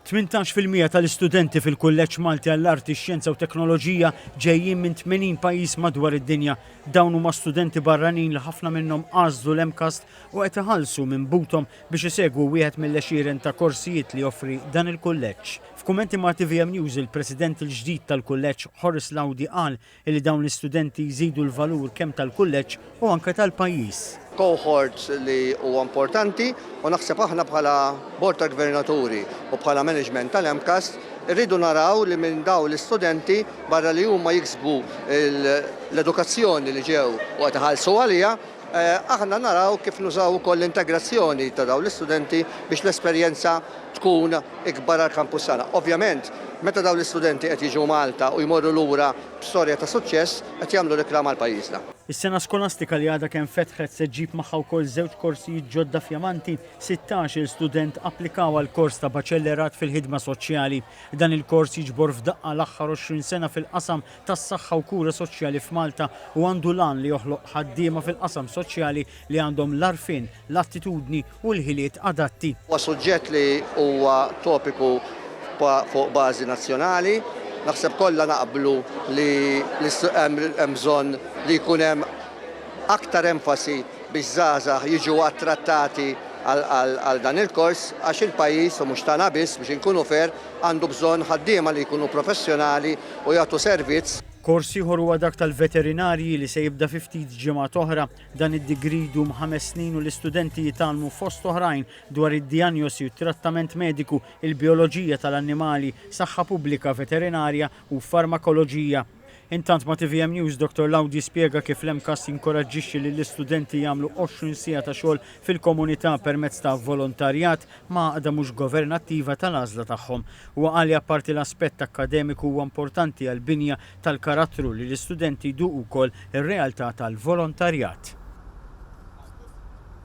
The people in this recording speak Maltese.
18% tal-istudenti fil-Kulleġġ Malti għall-Arti, Xjenza u Teknoloġija ġejjin minn 80 pajjiż madwar id-dinja. Dawn huma studenti barranin li ħafna minnhom għażlu l-MCAST u qed iħallsu minn butom biex isegwu wieħed mill-għexieren ta' korsijiet li joffri dan il-kulleġġ. F'kummenti ma' TVM News il-President il-ġdid tal-kulleġġ Horace Lowdy qal li dawn l-istudenti jżidu l-valur kemm tal-kulleġġ u anke tal-pajjiż. Cohorts li huwa importanti u naħseb aħna bħala Bord ta' Gvernaturi u bħala management tal-MCAST irridu naraw li minn daw l-istudenti barra li huma jiksbu l-edukazzjoni li ġew u qed iħallsu għalija, aħna naraw kif nużaw ukoll l-integrazzjoni ta' daw l-istudenti biex l-esperjenza tkun ikbar għall-kampus tagħna. Ovvjament, meta daw l-istudenti qed jiġu Malta u jmorru lura b'storja ta' suċċess qed jagħmlu riklam għal pajjiżna. Is-sena skolastika li għadha kemm fetħet se ġġib magħha wkoll żewġ korsijiet ġodda f'Jamanti, 16 student applikaw għal kors ta' baċellerat fil-ħidma soċjali. Dan il-kors jiġbor f'daqqa l-aħħar 20 sena fil-qasam tas-saħħa u kura soċjali f'Malta u għandu lan li joħloq ħaddiema fil-qasam soċjali li għandhom l-arfin, l-attitudni u l-ħiliet adatti. Huwa suġġett li huwa topiku fuq bażi nazzjonali. Naħseb kollha naqblu li hemm bżonn li jkun hemm aktar enfasi biex żgħażagħ jiġu attrattati għal dan il-kors għax il-pajjiż u mhux tagħna biss biex inkunu fair għandu bżonn ħaddiema li jkunu professjonali u jagħtu servizz. Kors ieħor huwa dak tal-veterinarji li se jibda fi ftit ġimgħat oħra. Dan id-digri jdum 5 snin u l-istudenti jitgħallmu fost oħrajn dwar id-dijanjosi u trattament mediku, il-bioloġija tal-annimali, saħħa pubblika, veterinarja u farmakoloġija. Intant ma' TVM News Dr. Lowdy spjega kif l-MCAST jinkoraġġixxi li l-istudenti jagħmlu 20 siegħa ta' xogħol fil-komunità permezz ta' volontarjat ma' għaqda mhux governattiva tal-għażla tagħhom. U qal li apparti l-aspett akademiku huwa importanti għall-binja tal-karattru li l-istudenti jduqu wkoll ir-realtà tal-volontarjat.